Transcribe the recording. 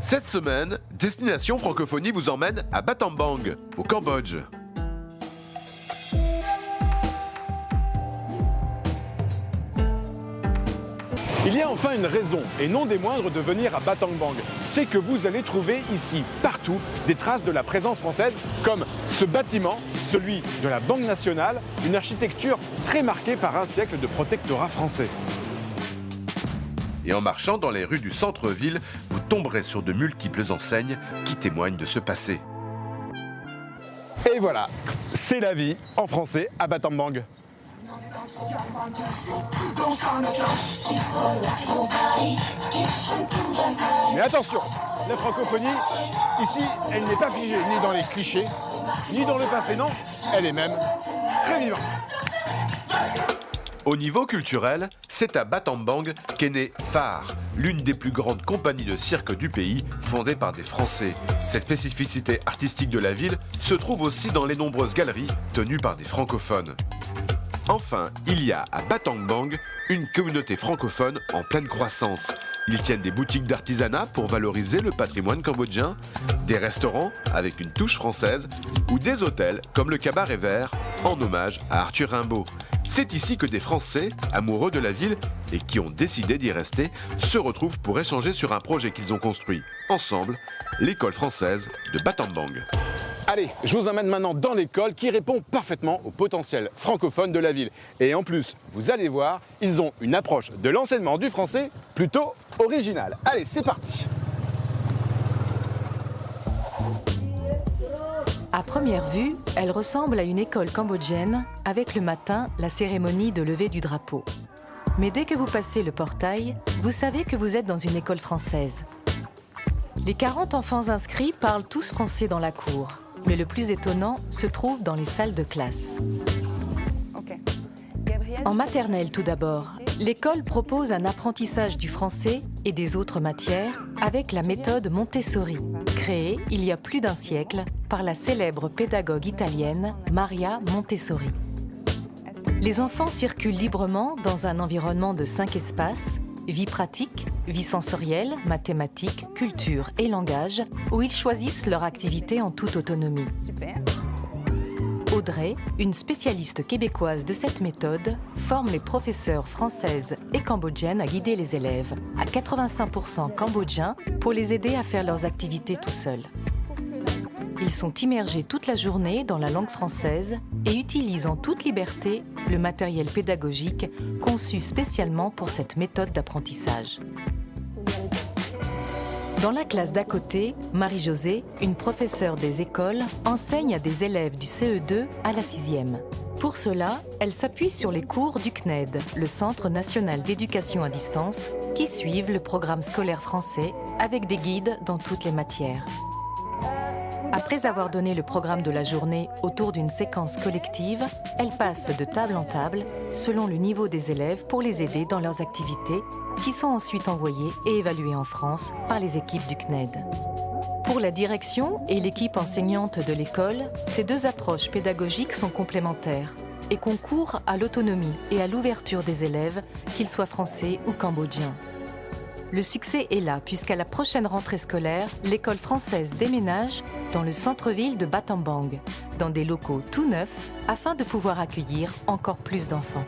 Cette semaine, Destination Francophonie vous emmène à Battambang, au Cambodge. Il y a enfin une raison, et non des moindres, de venir à Battambang. C'est que vous allez trouver ici, partout, des traces de la présence française, comme ce bâtiment, celui de la Banque nationale, une architecture très marquée par un siècle de protectorat français. Et en marchant dans les rues du centre-ville, vous tomberez sur de multiples enseignes qui témoignent de ce passé. Et voilà, c'est la vie en français à Battambang. Mais attention, la francophonie, ici, elle n'est pas figée ni dans les clichés, ni dans le passé, non, elle est même très vivante. Au niveau culturel, c'est à Battambang qu'est née Phare, l'une des plus grandes compagnies de cirque du pays, fondée par des Français. Cette spécificité artistique de la ville se trouve aussi dans les nombreuses galeries tenues par des francophones. Enfin, il y a à Battambang une communauté francophone en pleine croissance. Ils tiennent des boutiques d'artisanat pour valoriser le patrimoine cambodgien, des restaurants avec une touche française ou des hôtels comme le Cabaret Vert en hommage à Arthur Rimbaud. C'est ici que des Français, amoureux de la ville et qui ont décidé d'y rester, se retrouvent pour échanger sur un projet qu'ils ont construit ensemble, l'école française de Battambang. Allez, je vous emmène maintenant dans l'école qui répond parfaitement au potentiel francophone de la ville. Et en plus, vous allez voir, ils ont une approche de l'enseignement du français plutôt originale. Allez, c'est parti! À première vue, elle ressemble à une école cambodgienne avec le matin la cérémonie de lever du drapeau. Mais dès que vous passez le portail, vous savez que vous êtes dans une école française. Les 40 enfants inscrits parlent tous français dans la cour. Mais le plus étonnant se trouve dans les salles de classe. En maternelle tout d'abord, l'école propose un apprentissage du français et des autres matières avec la méthode Montessori, créée il y a plus d'un siècle par la célèbre pédagogue italienne Maria Montessori. Les enfants circulent librement dans un environnement de 5 espaces, vie pratique, vie sensorielle, mathématiques, culture et langage, où ils choisissent leur activité en toute autonomie. Super. Audrey, une spécialiste québécoise de cette méthode, forme les professeurs françaises et cambodgiennes à guider les élèves, à 85% cambodgiens, pour les aider à faire leurs activités tout seuls. Ils sont immergés toute la journée dans la langue française et utilisent en toute liberté le matériel pédagogique conçu spécialement pour cette méthode d'apprentissage. Dans la classe d'à côté, Marie-Josée, une professeure des écoles, enseigne à des élèves du CE2 à la 6e. Pour cela, elle s'appuie sur les cours du CNED, le Centre national d'éducation à distance, qui suivent le programme scolaire français avec des guides dans toutes les matières. Après avoir donné le programme de la journée autour d'une séquence collective, elle passe de table en table selon le niveau des élèves pour les aider dans leurs activités qui sont ensuite envoyées et évaluées en France par les équipes du CNED. Pour la direction et l'équipe enseignante de l'école, ces deux approches pédagogiques sont complémentaires et concourent à l'autonomie et à l'ouverture des élèves, qu'ils soient français ou cambodgiens. Le succès est là, puisqu'à la prochaine rentrée scolaire, l'école française déménage dans le centre-ville de Battambang, dans des locaux tout neufs, afin de pouvoir accueillir encore plus d'enfants.